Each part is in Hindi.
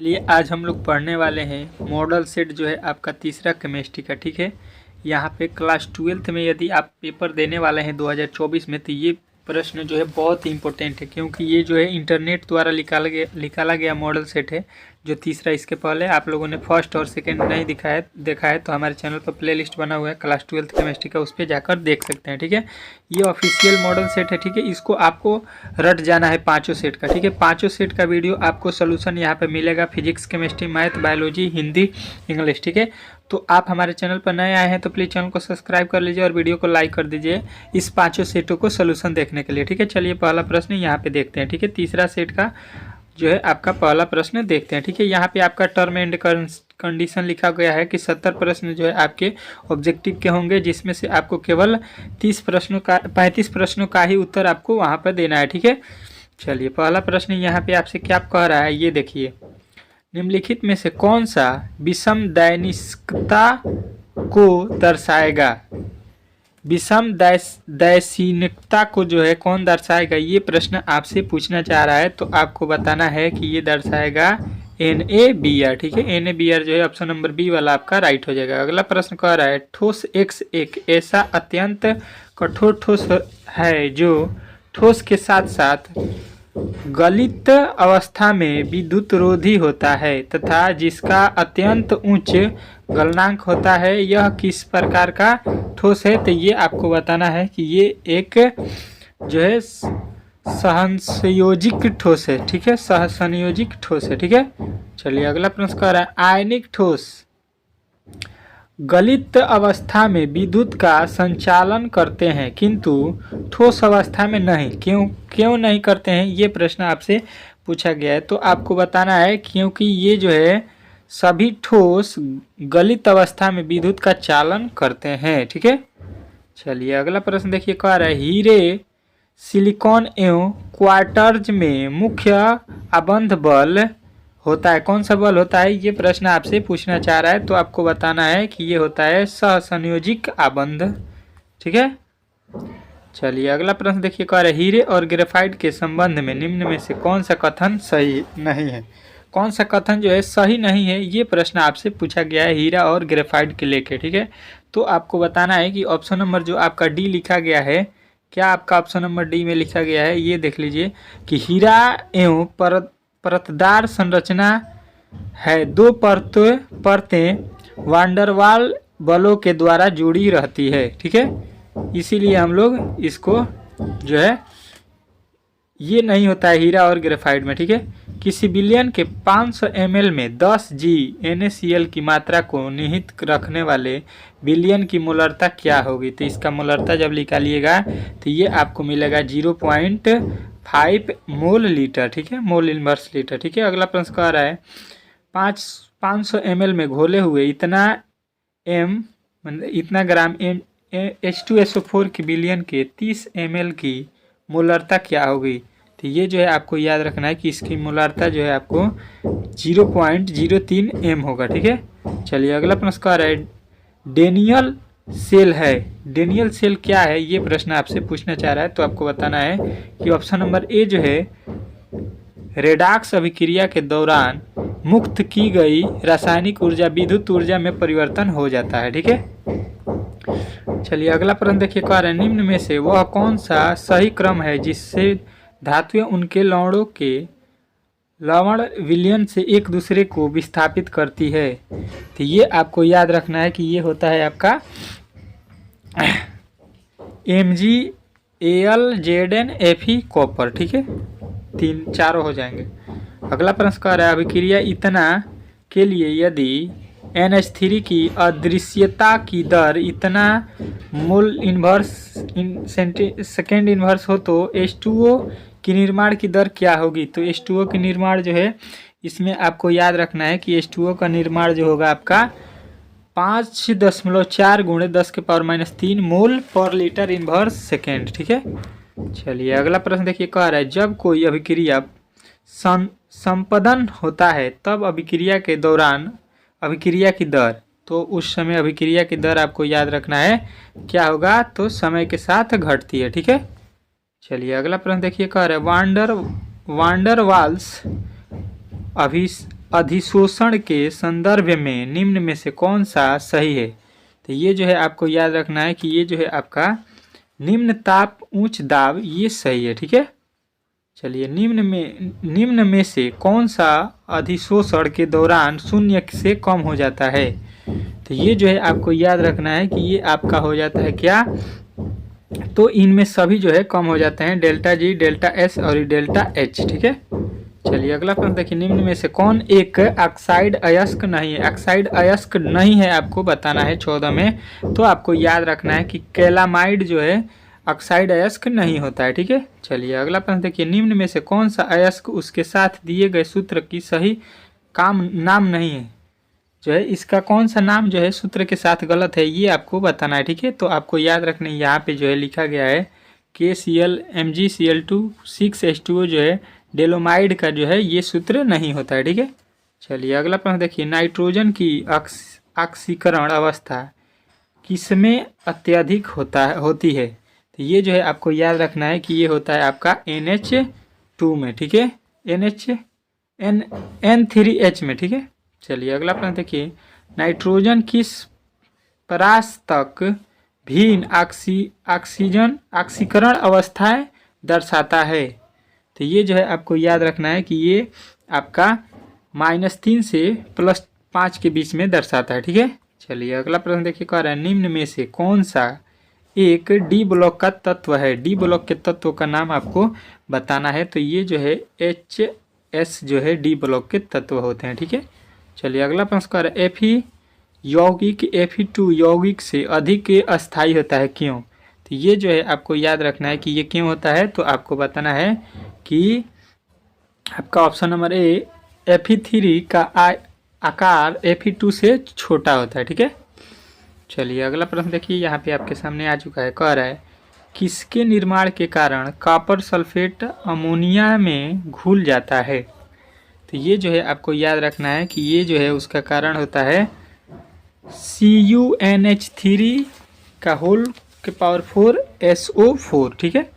चलिए आज हम लोग पढ़ने वाले हैं मॉडल सेट जो है आपका तीसरा केमिस्ट्री का। ठीक है, यहाँ पे क्लास 12th में यदि आप पेपर देने वाले हैं 2024 में, तो ये प्रश्न जो है बहुत ही इंपॉर्टेंट है, क्योंकि ये जो है इंटरनेट द्वारा निकाला गया मॉडल सेट है जो तीसरा। इसके पहले आप लोगों ने फर्स्ट और सेकंड नहीं देखा है तो हमारे चैनल पर प्लेलिस्ट बना हुआ है क्लास 12th केमिस्ट्री का, उस पर जाकर देख सकते हैं। ठीक है, ये ऑफिशियल मॉडल सेट है। ठीक है, इसको आपको रट जाना है पाँचों सेट का। ठीक है, पाँचों सेट का वीडियो आपको सोल्यूशन यहाँ पे मिलेगा, physics, chemistry, math, biology, Hindi, English. ठीक है, तो आप हमारे चैनल पर नए आए हैं तो प्लीज़ चैनल को सब्सक्राइब कर लीजिए और वीडियो को लाइक कर दीजिए इस पाँचों सेटों को सोल्यूशन देखने के लिए। ठीक है, चलिए पहला प्रश्न यहाँ पे देखते हैं। ठीक है, तीसरा सेट का जो है आपका पहला प्रश्न देखते हैं। ठीक है, यहाँ पे आपका टर्म एंड कंडीशन लिखा गया है कि 70 प्रश्न जो है आपके ऑब्जेक्टिव के होंगे, जिसमें से आपको केवल 35 प्रश्नों का ही उत्तर आपको वहाँ पर देना है। ठीक है, चलिए पहला प्रश्न यहाँ पे आपसे क्या कह रहा है, ये देखिए। निम्नलिखित में से कौन सा विषम दैनिकता को दर्शाएगा? विषम दैनिकता को जो है कौन दर्शाएगा, ये प्रश्न आपसे पूछना चाह रहा है। तो आपको बताना है कि ये दर्शाएगा NaBr। ठीक है, NaBr जो है ऑप्शन नंबर बी वाला आपका राइट हो जाएगा। अगला प्रश्न कह रहा है ठोस X एक ऐसा अत्यंत कठोर ठोस है जो ठोस के साथ साथ गलित अवस्था में विद्युतरोधी होता है तथा जिसका अत्यंत उच्च गलनांक होता है। यह किस प्रकार का ठोस है? तो ये आपको बताना है कि ये एक जो है सहसंयोजिक ठोस है। ठीक है, सहसंयोजिक ठोस है। ठीक है, चलिए अगला प्रश्न कह रहा है आयनिक ठोस गलित अवस्था में विद्युत का संचालन करते हैं किंतु ठोस अवस्था में नहीं। क्यों नहीं करते हैं, ये प्रश्न आपसे पूछा गया है। तो आपको बताना है क्योंकि ये जो है सभी ठोस गलित अवस्था में विद्युत का चालन करते हैं। ठीक है, चलिए अगला प्रश्न देखिए, कह रहा है हीरे, सिलिकॉन एवं क्वार्ट्ज में मुख्य आबंध बल होता है। कौन सा बल होता है, ये प्रश्न आपसे पूछना चाह रहा है। तो आपको बताना है कि ये होता है सहसंयोजिक आबंध। ठीक है, चलिए अगला प्रश्न देखिए, कह रहा है हीरे और ग्रेफाइट के संबंध में निम्न में से कौन सा कथन सही नहीं है? कौन सा कथन जो है सही नहीं है, ये प्रश्न आपसे पूछा गया है हीरा और ग्रेफाइट के लेके। ठीक है, तो आपको बताना है कि ऑप्शन नंबर जो आपका डी लिखा गया है, क्या आपका ऑप्शन नंबर डी में लिखा गया है, ये देख लीजिए कि हीरा एवं परतदार संरचना है, दो परतें वांडरवाल बलों के द्वारा जुड़ी रहती है। ठीक है, इसीलिए हम लोग इसको जो है ये नहीं होता है हीरा और ग्रेफाइट में। ठीक है, किसी विलयन के 500 ml में 10 G NaCl की मात्रा को निहित रखने वाले विलयन की मोलरता क्या होगी? तो इसका मोलरता जब निकालिएगा तो ये आपको मिलेगा 0.5 मोल लीटर। ठीक है, मोल इनवर्स लीटर। ठीक है, अगला प्रश्न कह रहा है 500 ml में घोले हुए इतना ग्राम H2SO4 की विलयन के 30 ml की मोलरता क्या होगी? तो ये जो है आपको याद रखना है कि इसकी मोलरता जो है आपको 0.03 m होगा। ठीक है, चलिए अगला प्रश्न कह रहा है डेनियल सेल है। डेनियल सेल क्या है, ये प्रश्न आपसे पूछना चाह रहा है। तो आपको बताना है कि ऑप्शन नंबर ए जो है रेडॉक्स अभिक्रिया के दौरान मुक्त की गई रासायनिक ऊर्जा विद्युत ऊर्जा में परिवर्तन हो जाता है। ठीक है, चलिए अगला प्रश्न देखिए, कह रहे हैं निम्न में से वह कौन सा सही क्रम है जिससे धातुएं उनके लवण विलयन से एक दूसरे को विस्थापित करती है? तो ये आपको याद रखना है कि ये होता है आपका MgAlZnFe कॉपर। ठीक है, चारों हो जाएंगे। अगला प्रश्न कह रहा है अभिक्रिया इतना के लिए यदि NH3 की अदृश्यता की दर इतना मोल इन्वर्स सेकेंड इन्वर्स हो तो H2O की निर्माण की दर क्या होगी? तो H2O की निर्माण जो है इसमें आपको याद रखना है कि H2O का निर्माण जो होगा आपका 5.4 × 10⁻³ मोल पर लीटर इन्वर्स सेकेंड। ठीक है, चलिए अगला प्रश्न देखिए, कह रहा है जब कोई अभिक्रिया संपदन होता है तब अभिक्रिया के दौरान अभिक्रिया की दर, तो उस समय अभिक्रिया की दर आपको याद रखना है क्या होगा? तो समय के साथ घटती है। ठीक है, चलिए अगला प्रश्न देखिए, कह रहा है वांडर वाल्स अधिशोषण के संदर्भ में निम्न में से कौन सा सही है। तो ये जो है आपको याद रखना है कि ये जो है आपका निम्न ताप उच्च दाब ये सही है। ठीक है, चलिए निम्न में से कौन सा अधिशोषण के दौरान शून्य से कम हो जाता है। तो ये जो है आपको याद रखना है कि ये आपका हो जाता है क्या, तो इनमें सभी जो है कम हो जाते हैं, डेल्टा जी, डेल्टा एस और डेल्टा एच। ठीक है, चलिए अगला प्रश्न देखिए, निम्न में से कौन एक ऑक्साइड अयस्क नहीं है। ऑक्साइड अयस्क नहीं है आपको बताना है 14 में, तो आपको याद रखना है कि कैलामाइड जो है ऑक्साइड अयस्क नहीं होता है। ठीक है, चलिए अगला प्रश्न देखिए, निम्न में से कौन सा अयस्क उसके साथ दिए गए सूत्र की सही नाम नहीं है। जो है इसका कौन सा नाम जो है सूत्र के साथ गलत है, ये आपको बताना है। ठीक है, तो आपको याद रखना है यहाँ पे जो है लिखा गया है KCl MgCl2 6H2O जो है डेलोमाइड का जो है ये सूत्र नहीं होता है। ठीक है, चलिए अगला प्रश्न देखिए, नाइट्रोजन की ऑक्सीकरण अवस्था किसमें अत्यधिक होती है। तो ये जो है आपको याद रखना है कि ये होता है आपका NH2 में। ठीक है, N3H में। ठीक है, चलिए अगला प्रश्न देखिए, नाइट्रोजन किस परास्तक भिन्न ऑक्सीजन ऑक्सीकरण अवस्थाएं दर्शाता है। तो ये जो है आपको याद रखना है कि ये आपका -3 से +5 के बीच में दर्शाता है। ठीक है, चलिए अगला प्रश्न देखिए, कह रहा है निम्न में से कौन सा एक डी ब्लॉक का तत्व है। डी ब्लॉक के तत्व का नाम आपको बताना है। तो ये जो है HS जो है डी ब्लॉक के तत्व होते हैं। ठीक है, चलिए अगला प्रश्न कह रहा है Fe यौगिक Fe2 यौगिक से अधिक अस्थायी होता है, क्यों। तो ये जो है आपको याद रखना है कि ये क्यों होता है। तो आपको बताना है कि आपका ऑप्शन नंबर ए Fe3 का आकार Fe2 से छोटा होता है। ठीक है, चलिए अगला प्रश्न देखिए, यहाँ पे आपके सामने आ चुका है, कह रहा है किसके निर्माण के कारण कॉपर सल्फेट अमोनिया में घुल जाता है। तो ये जो है आपको याद रखना है कि ये जो है उसका कारण होता है CuNH3 का होल के पावर 4 SO4। ठीक है,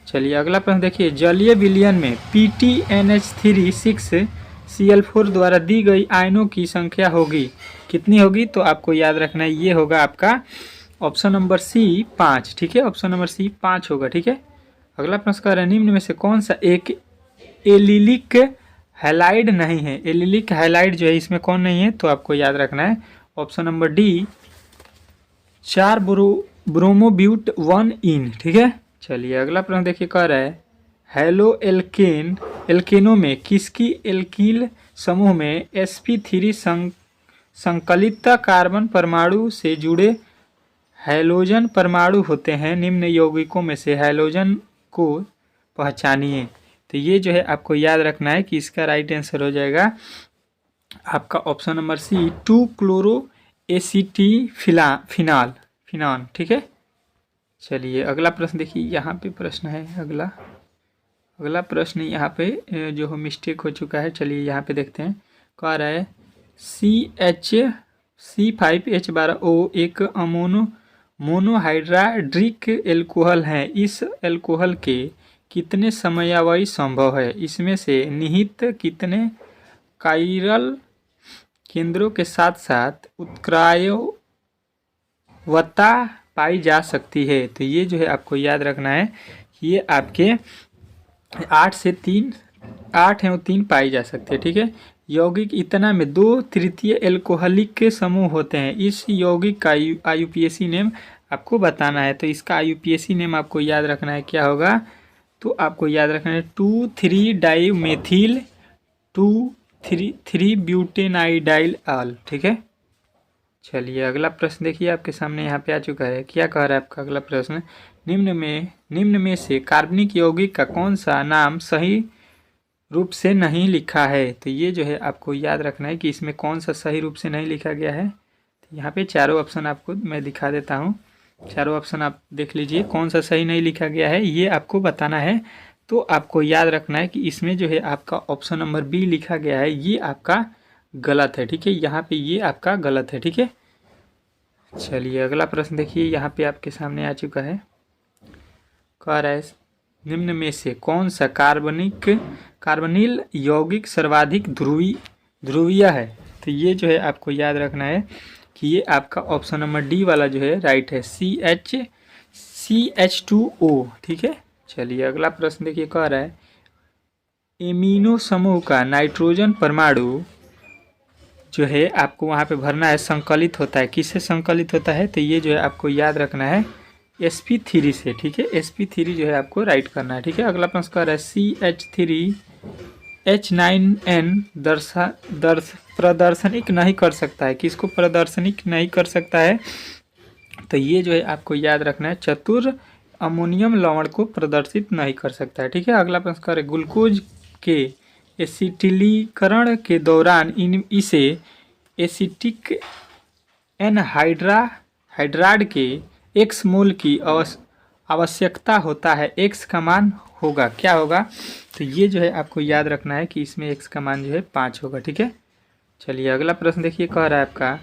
चलिए अगला प्रश्न देखिए, जलीय विलयन में PTNH3 6Cl4 द्वारा दी गई आयनों की संख्या होगी कितनी होगी। तो आपको याद रखना है ये होगा आपका ऑप्शन नंबर C 5। ठीक है, ऑप्शन नंबर C 5 होगा। ठीक है, अगला प्रश्न कह रहा है निम्न में से कौन सा एक एलिलिक हैलाइड नहीं है। एलिलिक हैलाइड जो है इसमें कौन नहीं है। तो आपको याद रखना है ऑप्शन नंबर D 4 ब्रोमोब्यूट 1 इन। ठीक है, चलिए अगला प्रश्न देखिए, कह रहा है हेलो एल्केनों में किसकी एल्कील समूह में sp3 संकलित कार्बन परमाणु से जुड़े हैलोजन परमाणु होते हैं। निम्न यौगिकों में से हैलोजन को पहचानिए। तो ये जो है आपको याद रखना है कि इसका राइट आंसर हो जाएगा आपका ऑप्शन नंबर C 2 क्लोरो एसिटिफिनाल। ठीक है, चलिए अगला प्रश्न देखिए, यहाँ पे प्रश्न है अगला प्रश्न यहाँ पे जो मिस्टेक हो चुका है। चलिए यहाँ पे देखते हैं, कह रहा है C5H12O एक मोनोहाइड्राड्रिक एल्कोहल है। इस एल्कोहल के कितने समयावयी संभव है। इसमें से निहित कितने काइरल केंद्रों के साथ साथ उत्क्रायवता पाई जा सकती है। तो ये जो है आपको याद रखना है कि ये आपके 8 एवं 3 पाई जा सकती है। ठीक है, यौगिक इतना में 2/3 एल्कोहलिक के समूह होते हैं। इस यौगिक का IUPAC नेम आपको बताना है। तो इसका IUPAC नेम आपको याद रखना है, क्या होगा। तो आपको याद रखना है 2,3-डाइमेथिल 2,3-ब्यूटेनाइडाइल ऑल। ठीक है, चलिए अगला प्रश्न देखिए, आपके सामने यहाँ पे आ चुका है। क्या कह रहा है आपका अगला प्रश्न, निम्न में से कार्बनिक यौगिक का कौन सा नाम सही रूप से नहीं लिखा है। तो ये जो है आपको याद रखना है कि इसमें कौन सा सही रूप से नहीं लिखा गया है। तो यहाँ पे चारों ऑप्शन आपको मैं दिखा देता हूँ। चारों ऑप्शन आप देख लीजिए, कौन सा सही नहीं लिखा गया है ये आपको बताना है। तो आपको याद रखना है कि इसमें जो है आपका ऑप्शन नंबर B लिखा गया है, ये आपका गलत है। ठीक है, यहाँ पे ये आपका गलत है। ठीक है, चलिए अगला प्रश्न देखिए, यहाँ पे आपके सामने आ चुका है। कह रहा है निम्न में से कौन सा कार्बनिल यौगिक सर्वाधिक ध्रुवीय है। तो ये जो है आपको याद रखना है कि ये आपका ऑप्शन नंबर डी वाला जो है राइट है, CH2O। ठीक है, चलिए अगला प्रश्न देखिए, कह रहा है एमिनो समूह का नाइट्रोजन परमाणु जो है आपको वहाँ पे भरना है, संकलित होता है, किससे संकलित होता है? तो ये जो है आपको याद रखना है sp3 से। ठीक है, sp3 जो है आपको राइट करना है। ठीक है, अगला प्रश्न कह रहा है CH3H9N प्रदर्शनिक नहीं कर सकता है, किसको प्रदर्शनिक नहीं कर सकता है? तो ये जो है आपको याद रखना है चतुर अमोनियम लवण को प्रदर्शित नहीं कर सकता है। ठीक है, अगला प्रश्न करें ग्लूकोज के एसिटिलीकरण के दौरान इसे एसिटिक एनहाइड्राइड के x मोल की आवश्यकता होता है, x का मान होगा, क्या होगा? तो ये जो है आपको याद रखना है कि इसमें x का मान जो है 5 होगा। ठीक है, चलिए अगला प्रश्न देखिए, कह रहा है आपका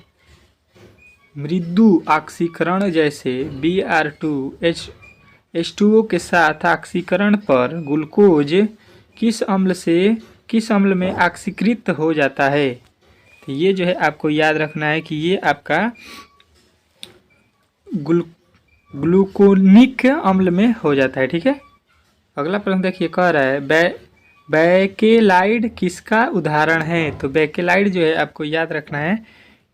मृदु ऑक्सीकरण जैसे Br2H2O के साथ ऑक्सीकरण पर ग्लूकोज किस अम्ल में ऑक्सीकृत हो जाता है? तो ये जो है आपको याद रखना है कि ये आपका ग्लूकोनिक अम्ल में हो जाता है। ठीक है, अगला प्रश्न देखिए, कह रहा है बैकेलाइड किसका उदाहरण है? तो बैकेलाइड जो है आपको याद रखना है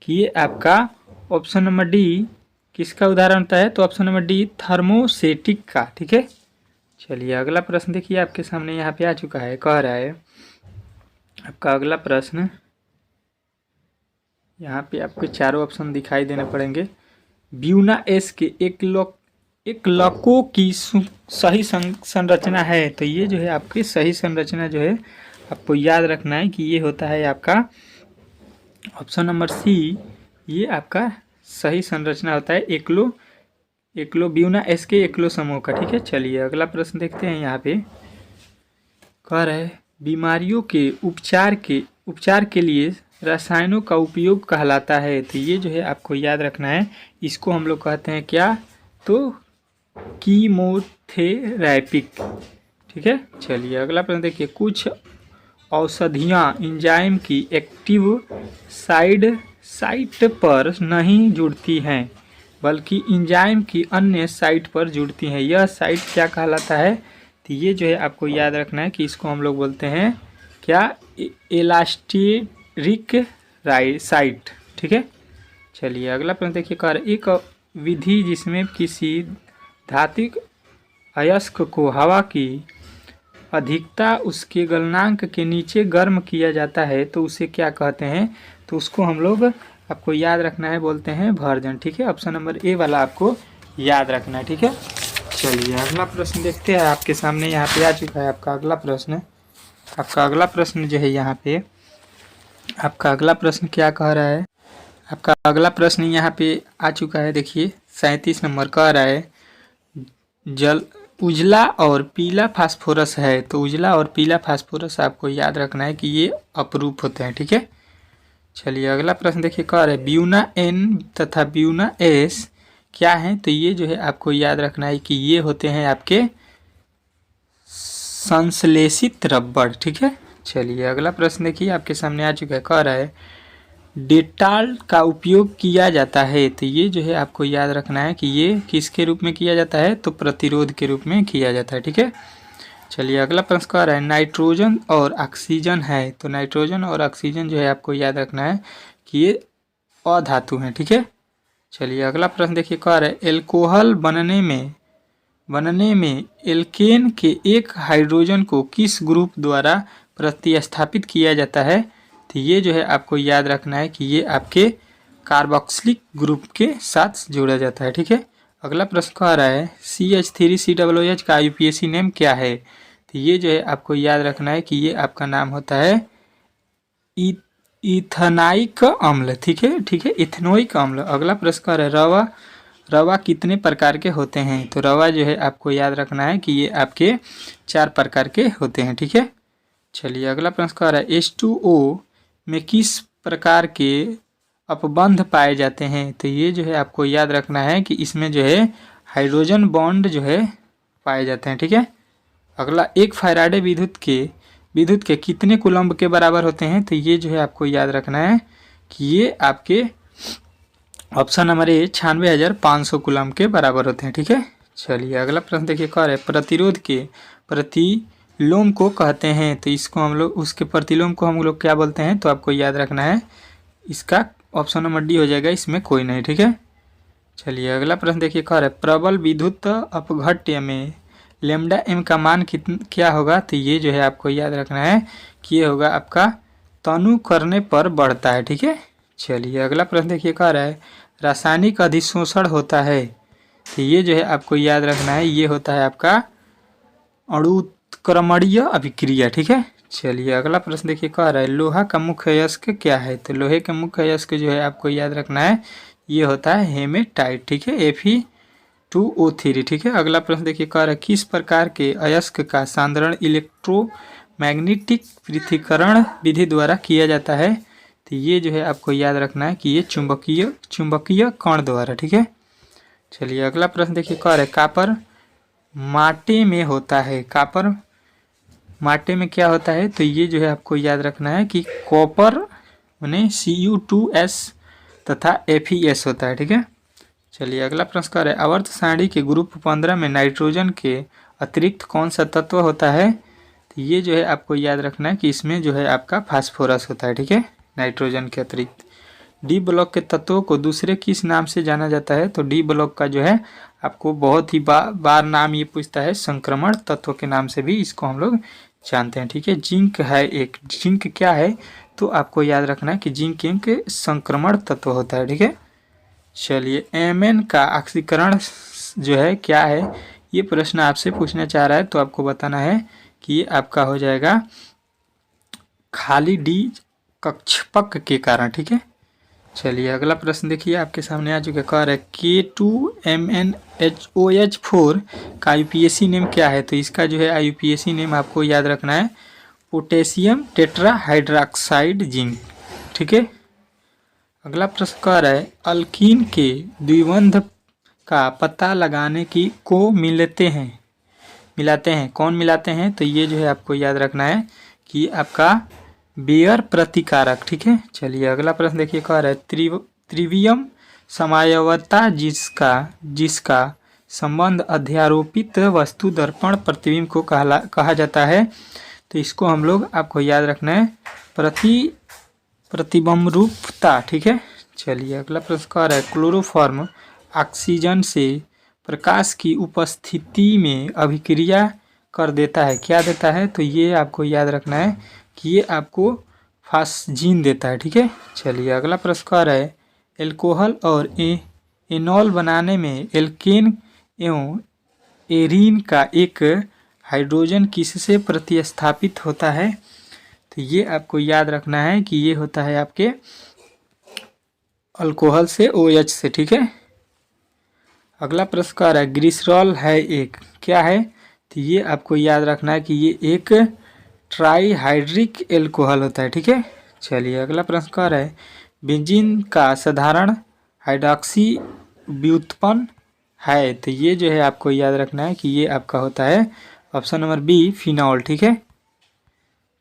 कि ये आपका ऑप्शन नंबर डी किसका उदाहरण होता है? तो ऑप्शन नंबर डी थर्मोसेटिक का। ठीक है, चलिए अगला प्रश्न देखिए आपके सामने यहाँ पे आ चुका है, कह रहा है आपका अगला प्रश्न, यहाँ पे आपको चारों ऑप्शन दिखाई देने पड़ेंगे। ब्यूना एस के एक लको की सही संरचना है। तो ये जो है आपकी सही संरचना जो है आपको याद रखना है कि ये होता है आपका ऑप्शन नंबर सी, ये आपका सही संरचना होता है एकलो ब्यूना एस के एकलो समूह का। ठीक है, चलिए अगला प्रश्न देखते हैं। यहाँ पे कह रहा है बीमारियों के उपचार के लिए रसायनों का उपयोग कहलाता है। तो ये जो है आपको याद रखना है, इसको हम लोग कहते हैं क्या? तो कीमोथेरेपिक। ठीक है, चलिए अगला प्रश्न देखिए, कुछ औषधियाँ एंजाइम की एक्टिव साइट पर नहीं जुड़ती हैं बल्कि एंजाइम की अन्य साइट पर जुड़ती हैं, यह साइट क्या कहलाता है? तो ये जो है आपको याद रखना है कि इसको हम लोग बोलते हैं क्या? एलास्टेरिक साइट। ठीक है, चलिए अगला प्रश्न देखिए, कह रहा है एक विधि जिसमें किसी धात्विक अयस्क को हवा की अधिकता उसके गलनांक के नीचे गर्म किया जाता है तो उसे क्या कहते हैं? तो उसको हम लोग आपको याद रखना है, बोलते हैं भर्जन। ठीक है, ऑप्शन नंबर ए वाला आपको याद रखना है। ठीक है, चलिए अगला प्रश्न देखते हैं, आपके सामने यहाँ पे आ चुका है आपका अगला प्रश्न। आपका अगला प्रश्न जो है यहाँ पे आपका अगला प्रश्न क्या कह रहा है? आपका अगला प्रश्न यहाँ पे आ चुका है, देखिए 37 नंबर कह रहा है उजला और पीला फास्फोरस है। तो उजला और पीला फास्फोरस आपको याद रखना है कि ये अपरूप होते हैं। ठीक है, चलिए अगला प्रश्न देखिए, कह रहा है ब्यूना एन तथा ब्यूना एस क्या है? तो ये जो है आपको याद रखना है कि ये होते हैं आपके संश्लेषित रबड़। ठीक है, चलिए अगला प्रश्न देखिए आपके सामने आ चुका है, कह रहा है डेटॉल का उपयोग किया जाता है। तो ये जो है आपको याद रखना है कि ये किसके रूप में किया जाता है? तो प्रतिरोध के रूप में किया जाता है। ठीक है, चलिए अगला प्रश्न कह रहा है नाइट्रोजन और ऑक्सीजन है। तो नाइट्रोजन और ऑक्सीजन जो है आपको याद रखना है कि ये अधातु हैं। ठीक है, चलिए अगला प्रश्न देखिए, कह रहा है एल्कोहल बनने में एल्केन के एक हाइड्रोजन को किस ग्रुप द्वारा प्रतिस्थापित किया जाता है? तो ये जो है आपको याद रखना है कि ये आपके कार्बोक्सिलिक ग्रुप के साथ जोड़ा जाता है। ठीक है, अगला प्रश्न कह रहा है CH3COOH का यूपीएससी नेम क्या है? तो ये जो है आपको याद रखना है कि ये आपका नाम होता है इथेनॉइक अम्ल। ठीक है, इथेनोइक अम्ल। अगला प्रश्न कह रहा है रवा कितने प्रकार के होते हैं? तो रवा जो है आपको याद रखना है कि ये आपके 4 प्रकार के होते हैं। ठीक है, चलिए अगला प्रश्न कह रहा है H2O में किस प्रकार के अपबंध पाए जाते हैं? तो ये जो है आपको याद रखना है कि इसमें जो है हाइड्रोजन बॉन्ड जो है पाए जाते हैं। ठीक है, अगला एक फैराडे विद्युत के विद्युत के कितने कूलम्ब के बराबर होते हैं, तो ये जो है आपको याद रखना है कि ये आपके ऑप्शन नंबर ए 96,500 कूलम्ब के बराबर होते हैं। ठीक है, चलिए अगला प्रश्न देखिए, कह रहे प्रतिरोध के प्रतिलोम को कहते हैं, तो इसको हम लोग उसके प्रतिलोम को हम लोग क्या बोलते हैं, तो आपको याद रखना है इसका ऑप्शन नंबर डी हो जाएगा, इसमें कोई नहीं। ठीक है, चलिए अगला प्रश्न देखिए, कह रहे प्रबल विद्युत अपघट्य में लेमडा एम का मान क्या होगा, तो ये जो है आपको याद रखना है कि ये होगा आपका तनु करने पर बढ़ता है। ठीक है, चलिए अगला प्रश्न देखिए, कह रहा है रासायनिक अधिशोषण होता है, तो ये जो है आपको याद रखना है ये होता है आपका अणुत्क्रमणीय अभिक्रिया। ठीक है, चलिए अगला प्रश्न देखिए, कह रहा है लोहा का मुख्य अयस्क क्या है, तो लोहे का मुख्य अयस्क जो है आपको याद रखना है ये होता है हेमेटाइट। ठीक है, Fe2O3। ठीक है, अगला प्रश्न देखिए, कह रहा है किस प्रकार के अयस्क का सांद्रण इलेक्ट्रोमैग्नेटिक पृथक्करण विधि द्वारा किया जाता है, तो ये जो है आपको याद रखना है कि ये चुंबकीय कण द्वारा। ठीक है, चलिए अगला प्रश्न देखिए, कह रहा है कापर माटे में होता है, कापर माटे में क्या होता है, तो ये जो है आपको याद रखना है कि कॉपर माने Cu2S तथा Fe होता है। ठीक है, चलिए अगला प्रश्न कह रहा है आवर्त सारणी के ग्रुप 15 में नाइट्रोजन के अतिरिक्त कौन सा तत्व होता है, तो ये जो है आपको याद रखना है कि इसमें जो है आपका फास्फोरस होता है। ठीक है, नाइट्रोजन के अतिरिक्त। डी ब्लॉक के तत्वों को दूसरे किस नाम से जाना जाता है, तो डी ब्लॉक का जो है आपको बहुत ही बार नाम ये पूछता है, संक्रमण तत्व के नाम से भी इसको हम लोग जानते हैं। ठीक है, जिंक है एक, जिंक क्या है, तो आपको याद रखना है कि जिंक एक संक्रमण तत्व होता है। ठीक है, चलिए Mn का ऑक्सीकरण जो है क्या है, ये प्रश्न आपसे पूछना चाह रहा है, तो आपको बताना है कि ये आपका हो जाएगा खाली डी कक्षपक के कारण। ठीक है, चलिए अगला प्रश्न देखिए आपके सामने आ चुका, कह रहा है K2MnHOH4 का IUPAC नेम क्या है, तो इसका जो है IUPAC नेम आपको याद रखना है पोटेशियम टेट्राहाइड्रॉक्साइड जिंक। ठीक है, अगला प्रश्न कह रहा है अल्कीन के द्विबंध का पता लगाने की को मिलाते हैं कौन मिलाते हैं, तो ये जो है आपको याद रखना है कि आपका बेयर प्रतिकारक। ठीक है, चलिए अगला प्रश्न देखिए, कह रहा है त्रिवियम समायवता जिसका संबंध अध्यारोपित वस्तु दर्पण प्रतिबिंब को कहा जाता है, तो इसको हम लोग आपको याद रखना है प्रतिबिंब रूपता। ठीक है, चलिए अगला प्रश्न कह रहा है क्लोरोफॉर्म ऑक्सीजन से प्रकाश की उपस्थिति में अभिक्रिया कर देता है, क्या देता है, तो ये आपको याद रखना है कि ये आपको फास्जीन देता है। ठीक है, चलिए अगला प्रश्न कह रहा है एल्कोहल और एनॉल बनाने में एल्केन एवं एरीन का एक हाइड्रोजन किससे प्रतिस्थापित होता है, तो ये आपको याद रखना है कि ये होता है आपके अल्कोहल से OH से। ठीक है, अगला प्रश्न कह रहा है ग्लिसरॉल है एक, क्या है, तो ये आपको याद रखना है कि ये एक ट्राईहाइड्रिक एल्कोहल होता है। ठीक है, चलिए अगला प्रश्न कह रहा है बेंजीन का साधारण हाइड्रॉक्सी व्युत्पन्न है, तो ये जो है आपको याद रखना है कि ये आपका होता है ऑप्शन नंबर बी फिनॉल। ठीक है,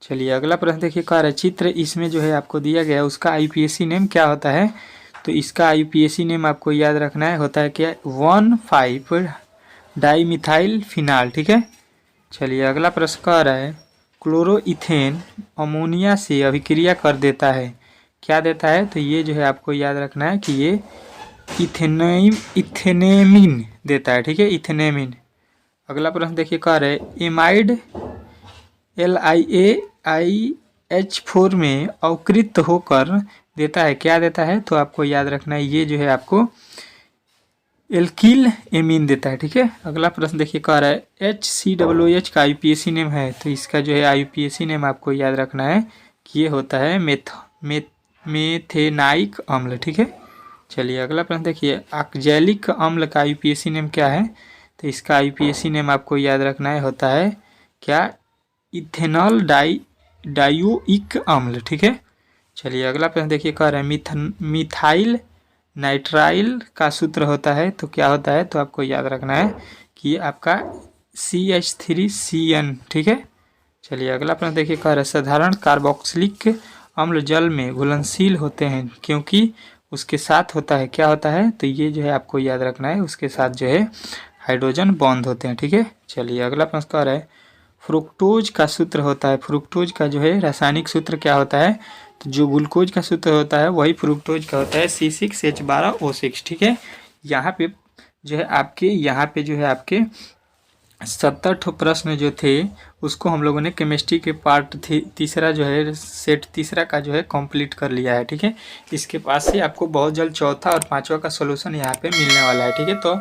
चलिए अगला प्रश्न देखिए, कह रहा है चित्र इसमें जो है आपको दिया गया है उसका IUPAC नेम क्या होता है, तो इसका IUPAC नेम आपको याद रखना है होता है क्या 1,5 डाईमिथाइल फिनाल। ठीक है, चलिए अगला प्रश्न कह रहा है क्लोरोइथेन अमोनिया से अभिक्रिया कर देता है, क्या देता है, तो ये जो है आपको याद रखना है कि ये इथेनेमिन देता है। ठीक है, इथेनेमिन। अगला प्रश्न देखिए, कह रहे एमाइड LiAiH4 में अवकृत होकर देता है, क्या देता है, तो आपको याद रखना है ये जो है आपको एल्किल एमीन देता है। ठीक है, अगला प्रश्न देखिए, कह रहा है HCOOH का IUPAC नेम है, तो इसका जो है IUPAC नेम आपको याद रखना है कि ये होता है मेथेनाइक अम्ल। ठीक है, चलिए अगला प्रश्न देखिए ऑक्जेलिक अम्ल का IUPAC नेम क्या है, तो इसका IUPAC नेम आपको याद रखना है होता है क्या इथेनॉल डाइयोइक अम्ल। ठीक है, चलिए अगला प्रश्न देखिए, कह रहा है मिथाइल नाइट्राइल का सूत्र होता है, तो क्या होता है, तो आपको याद रखना है कि आपका CH3CN। ठीक है, चलिए अगला प्रश्न देखिए, कह रहा है साधारण कार्बोक्सिलिक अम्ल जल में घुलनशील होते हैं क्योंकि उसके साथ होता है, क्या होता है, तो ये जो है आपको याद रखना है, उसके साथ जो है हाइड्रोजन बॉन्ड होते हैं। ठीक है, चलिए अगला प्रश्न कह रहा है फ्रुक्टोज का सूत्र होता है, फ्रुक्टोज का जो है रासायनिक सूत्र क्या होता है, तो जो ग्लूकोज का सूत्र होता है वही फ्रुक्टोज का होता है C6H12O6। ठीक है, यहाँ पे जो है आपके यहाँ पे जो है आपके 70 प्रश्न जो थे उसको हम लोगों ने केमिस्ट्री के पार्ट तीसरा जो है सेट तीसरा का जो है कंप्लीट कर लिया है। ठीक है, इसके पास से आपको बहुत जल्द चौथा और पांचवा का सॉल्यूशन यहाँ पे मिलने वाला है। ठीक है, तो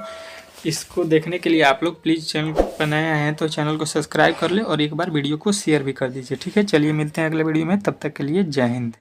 इसको देखने के लिए आप लोग प्लीज़ चैनल पर नए आए हैं तो चैनल को सब्सक्राइब कर ले और एक बार वीडियो को शेयर भी कर दीजिए। ठीक है, चलिए मिलते हैं अगले वीडियो में, तब तक के लिए जय हिंद।